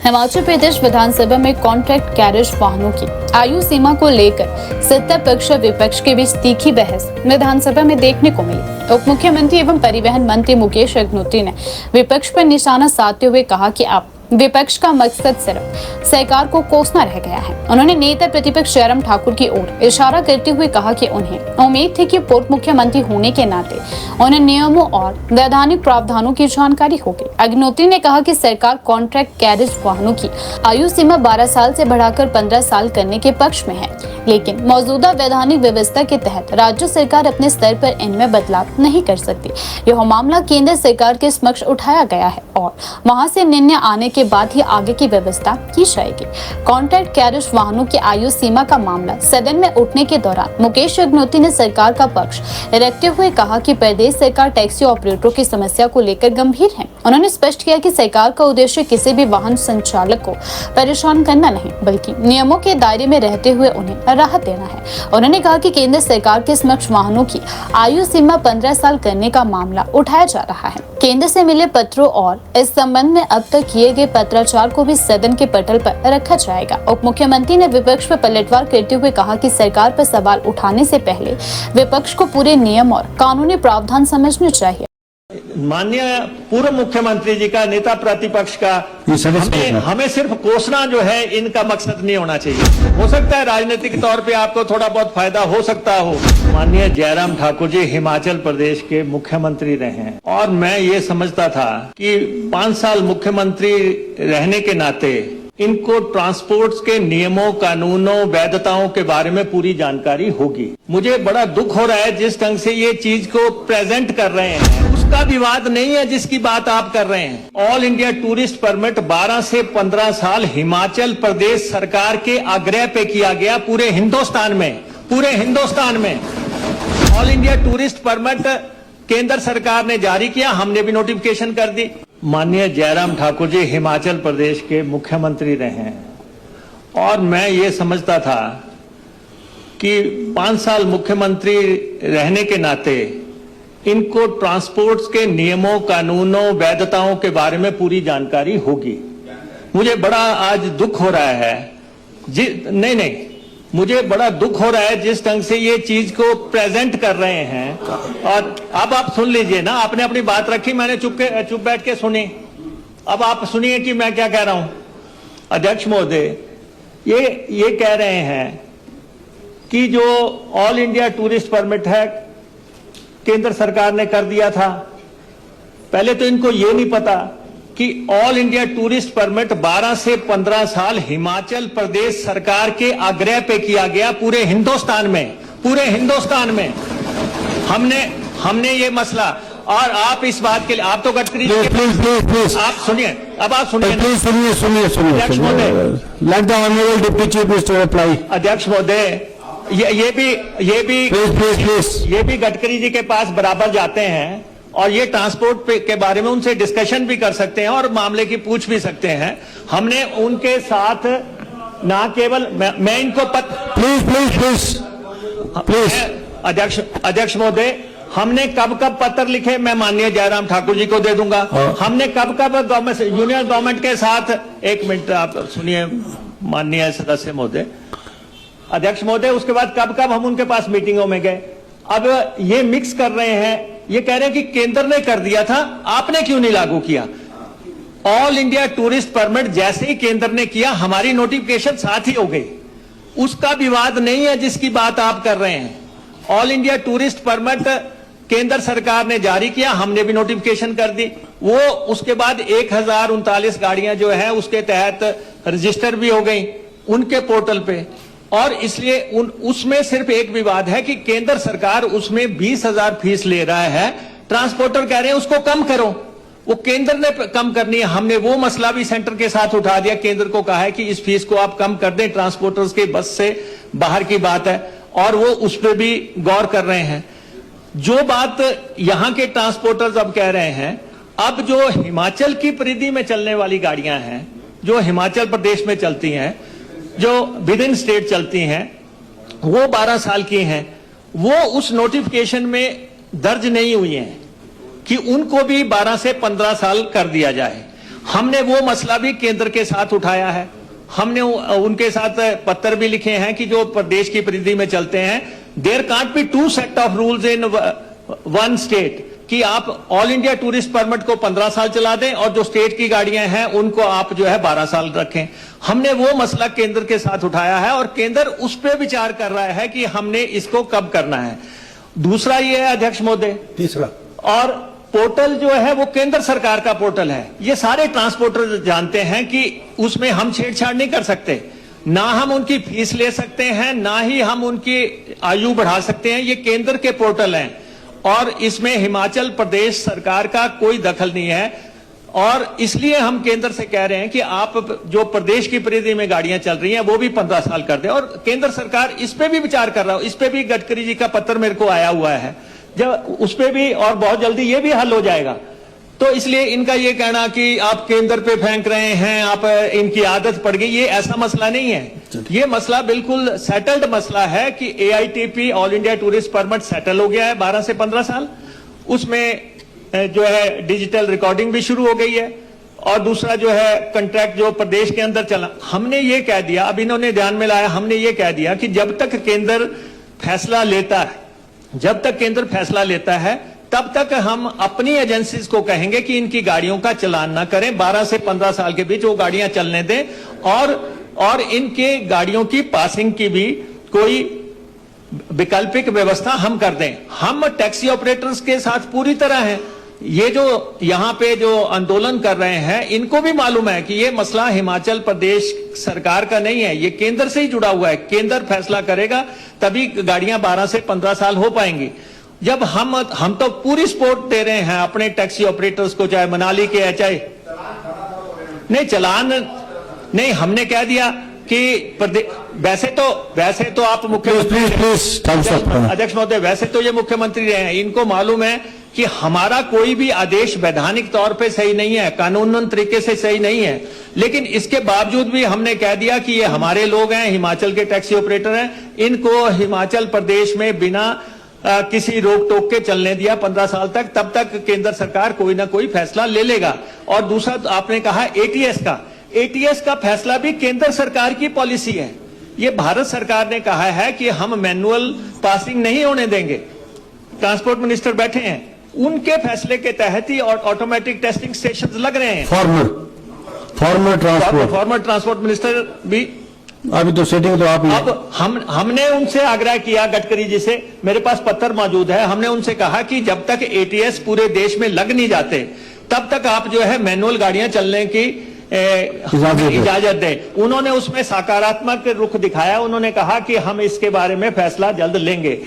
हिमाचल प्रदेश विधानसभा में contract carriage वाहनों की आयु सीमा को लेकर सत्ता पक्ष और विपक्ष के बीच तीखी बहस विधानसभा में देखने को मिली। उप मुख्यमंत्री एवं परिवहन मंत्री मुकेश अग्निहोत्री ने विपक्ष पर निशाना साधते हुए कहा कि अब विपक्ष का मकसद सिर्फ सरकार को कोसना रह गया है। उन्होंने नेता प्रतिपक्ष जयराम ठाकुर की ओर इशारा करते हुए कहा कि उन्हें उम्मीद थी कि पूर्व मुख्यमंत्री होने के नाते उन्हें नियमों और वैधानिक प्रावधानों की जानकारी होगी। अग्निहोत्री ने कहा कि सरकार कॉन्ट्रैक्ट कैरेज वाहनों की आयु सीमा 12 साल से बढ़ाकर 15 साल करने के पक्ष में है, लेकिन मौजूदा वैधानिक व्यवस्था के तहत राज्य सरकार अपने स्तर पर इनमें बदलाव नहीं कर सकती। यह मामला केंद्र सरकार के समक्ष उठाया गया है और वहां से निर्णय आने के बाद ही आगे की व्यवस्था की जाएगी। कॉन्ट्रैक्ट कैरेज वाहनों की आयु सीमा का मामला सदन में उठने के दौरान मुकेश अग्निहोत्री ने सरकार का पक्ष रखते हुए कहा कि प्रदेश सरकार टैक्सी ऑपरेटरों की समस्या को लेकर गंभीर है। उन्होंने स्पष्ट किया कि सरकार का उद्देश्य किसी भी वाहन संचालक को परेशान करना नहीं, बल्कि नियमों के दायरे में रहते हुए उन्हें राहत देना है। उन्होंने कहा कि केंद्र सरकार के समक्ष वाहनों की आयु सीमा 15 साल करने का मामला उठाया जा रहा है। केंद्र से मिले पत्रों और इस संबंध में अब तक किए गए पत्राचार को भी सदन के पटल पर रखा जाएगा। उप मुख्यमंत्री ने विपक्ष पर पलटवार करते हुए कहा कि सरकार पर सवाल उठाने से पहले विपक्ष को पूरे नियम और कानूनी प्रावधान समझने चाहिए। माननीय पूर्व मुख्यमंत्री जी का, नेता प्रतिपक्ष का, हमें सिर्फ कोसना जो है इनका मकसद नहीं होना चाहिए। हो सकता है राजनीतिक तौर पे आपको थोड़ा बहुत फायदा हो सकता हो। माननीय जयराम ठाकुर जी हिमाचल प्रदेश के मुख्यमंत्री रहे हैं और मैं ये समझता था कि 5 साल मुख्यमंत्री रहने के नाते इनको ट्रांसपोर्ट के नियमों, कानूनों, वैधताओं के बारे में पूरी जानकारी होगी। मुझे बड़ा दुख हो रहा है जिस ढंग से ये चीज को प्रेजेंट कर रहे हैं, उसका विवाद नहीं है जिसकी बात आप कर रहे हैं। ऑल इंडिया टूरिस्ट परमिट 12 से 15 साल हिमाचल प्रदेश सरकार के आग्रह पे किया गया पूरे हिंदुस्तान में। ऑल इंडिया टूरिस्ट परमिट केंद्र सरकार ने जारी किया, हमने भी नोटिफिकेशन कर दी। माननीय जयराम ठाकुर जी हिमाचल प्रदेश के मुख्यमंत्री रहे हैं और मैं ये समझता था कि 5 साल मुख्यमंत्री रहने के नाते इनको ट्रांसपोर्ट के नियमों, कानूनों, वैधताओं के बारे में पूरी जानकारी होगी। मुझे बड़ा आज दुख हो रहा है मुझे बड़ा दुख हो रहा है जिस ढंग से ये चीज को प्रेजेंट कर रहे हैं। और अब आप सुन लीजिए ना, आपने अपनी बात रखी, मैंने चुप बैठ के सुनी। अब आप सुनिए कि मैं क्या कह रहा हूं। अध्यक्ष महोदय ये कह रहे हैं कि जो ऑल इंडिया टूरिस्ट परमिट है केंद्र सरकार ने कर दिया था। पहले तो इनको ये नहीं पता कि ऑल इंडिया टूरिस्ट परमिट 12 से 15 साल हिमाचल प्रदेश सरकार के आग्रह पे किया गया पूरे हिंदुस्तान में। हमने ये मसला, और आप इस बात के लिए, आप तो गडकरी प्लीज आप सुनिए, अब आप सुनिए, सुनिए। Let the honourable deputy chief minister reply. अध्यक्ष महोदय, ये भी गडकरी जी के पास बराबर जाते हैं और ये ट्रांसपोर्ट के बारे में उनसे डिस्कशन भी कर सकते हैं और मामले की पूछ भी सकते हैं। हमने उनके साथ ना केवल मैं इनको प्लीज अध्यक्ष महोदय, हमने कब पत्र लिखे, मैं माननीय जयराम ठाकुर जी को दे दूंगा। हमने कब गवर्नमेंट, यूनियन गवर्नमेंट के साथ, 1 मिनट आप सुनिए माननीय सदस्य महोदय, अध्यक्ष महोदय, उसके बाद कब हम उनके पास मीटिंगों में गए। अब ये मिक्स कर रहे हैं, ये कह रहे हैं कि केंद्र ने कर दिया था, आपने क्यों नहीं लागू किया। ऑल इंडिया टूरिस्ट परमिट जैसे ही केंद्र ने किया, हमारी नोटिफिकेशन साथ ही हो गई। उसका विवाद नहीं है जिसकी बात आप कर रहे हैं। ऑल इंडिया टूरिस्ट परमिट केंद्र सरकार ने जारी किया, हमने भी नोटिफिकेशन कर दी। वो उसके बाद 1039 गाड़ियां जो है उसके तहत रजिस्टर भी हो गई उनके पोर्टल पे, और इसलिए उसमें सिर्फ एक विवाद है कि केंद्र सरकार उसमें 20,000 फीस ले रहा है। ट्रांसपोर्टर कह रहे हैं उसको कम करो, वो केंद्र ने कम करनी है। हमने वो मसला भी सेंटर के साथ उठा दिया, केंद्र को कहा है कि इस फीस को आप कम कर दें, ट्रांसपोर्टर्स के बस से बाहर की बात है, और वो उस पर भी गौर कर रहे हैं। जो बात यहां के ट्रांसपोर्टर्स अब कह रहे हैं, अब जो हिमाचल की परिधि में चलने वाली गाड़ियां हैं, जो हिमाचल प्रदेश में चलती हैं, जो विद इन स्टेट चलती हैं, वो 12 साल की हैं, वो उस नोटिफिकेशन में दर्ज नहीं हुई हैं कि उनको भी 12 से 15 साल कर दिया जाए। हमने वो मसला भी केंद्र के साथ उठाया है। हमने उनके साथ पत्र भी लिखे हैं कि जो प्रदेश की परिधि में चलते हैं, there can't be two set of rules in one state, कि आप ऑल इंडिया टूरिस्ट परमिट को 15 साल चला दें और जो स्टेट की गाड़ियां हैं उनको आप जो है 12 साल रखें। हमने वो मसला केंद्र के साथ उठाया है और केंद्र उस पर विचार कर रहा है कि हमने इसको कब करना है। दूसरा ये है अध्यक्ष महोदय, तीसरा, और पोर्टल जो है वो केंद्र सरकार का पोर्टल है। ये सारे ट्रांसपोर्टर जानते हैं कि उसमें हम छेड़छाड़ नहीं कर सकते, ना हम उनकी फीस ले सकते हैं, ना ही हम उनकी आयु बढ़ा सकते हैं। ये केंद्र के पोर्टल हैं और इसमें हिमाचल प्रदेश सरकार का कोई दखल नहीं है। और इसलिए हम केंद्र से कह रहे हैं कि आप जो प्रदेश की परिधि में गाड़ियां चल रही हैं वो भी 15 साल कर दें। और केंद्र सरकार इस पे भी विचार कर रहा है, इस पे भी गडकरी जी का पत्र मेरे को आया हुआ है, जब उस पे भी, और बहुत जल्दी ये भी हल हो जाएगा। तो इसलिए इनका ये कहना कि आप केंद्र पे फेंक रहे हैं, आप इनकी आदत पड़ गई, ये ऐसा मसला नहीं है। ये मसला बिल्कुल सेटल्ड मसला है कि AITP all India tourist permit settle हो गया है 12 से 15 साल। उसमें जो है डिजिटल रिकॉर्डिंग भी शुरू हो गई है। और दूसरा जो है कंट्रैक्ट जो प्रदेश के अंदर चला, हमने ये कह दिया, अब इन्होंने ध्यान में लाया, हमने ये कह दिया कि जब तक केंद्र फैसला लेता है, जब तक केंद्र फैसला लेता है तब तक हम अपनी एजेंसीज को कहेंगे कि इनकी गाड़ियों का चलान ना करें, 12 से 15 साल के बीच वो गाड़ियां चलने दें, और इनके गाड़ियों की पासिंग की भी कोई वैकल्पिक व्यवस्था हम कर दें। हम टैक्सी ऑपरेटर्स के साथ पूरी तरह हैं। ये जो यहां पे जो आंदोलन कर रहे हैं, इनको भी मालूम है कि ये मसला हिमाचल प्रदेश सरकार का नहीं है, ये केंद्र से ही जुड़ा हुआ है। केंद्र फैसला करेगा तभी गाड़ियां 12 से 15 साल हो पाएंगी। जब हम तो पूरी सपोर्ट दे रहे हैं अपने टैक्सी ऑपरेटर्स को, चाहे मनाली के है चाहे नहीं, चलान नहीं, हमने कह दिया कि वैसे तो आप मुख्यमंत्री, अध्यक्ष महोदय, वैसे तो ये मुख्यमंत्री रहे हैं, इनको मालूम है कि हमारा कोई भी आदेश वैधानिक तौर पे सही नहीं है, कानूनन तरीके से सही नहीं है, लेकिन इसके बावजूद भी हमने कह दिया कि ये हमारे लोग हैं, हिमाचल के टैक्सी ऑपरेटर हैं, इनको हिमाचल प्रदेश में बिना किसी रोक टोक के चलने दिया 15 साल तक। तब तक केंद्र सरकार कोई ना कोई फैसला ले लेगा। और दूसरा तो आपने कहा ATS का फैसला भी केंद्र सरकार की पॉलिसी है। ये भारत सरकार ने कहा है कि हम मैनुअल पासिंग नहीं होने देंगे। ट्रांसपोर्ट मिनिस्टर बैठे हैं, उनके फैसले के तहत ही ऑटोमेटिक टेस्टिंग स्टेशन लग रहे हैं। फॉर्मर ट्रांसपोर्ट मिनिस्टर भी अभी तो सेटिंग तो आप अब हमने उनसे आग्रह किया, गडकरी जी से, मेरे पास पत्र मौजूद है, हमने उनसे कहा कि जब तक ATS पूरे देश में लग नहीं जाते तब तक आप जो है मैनुअल गाड़ियां चलने की इजाजत दें। उन्होंने उसमें सकारात्मक रुख दिखाया, उन्होंने कहा कि हम इसके बारे में फैसला जल्द लेंगे।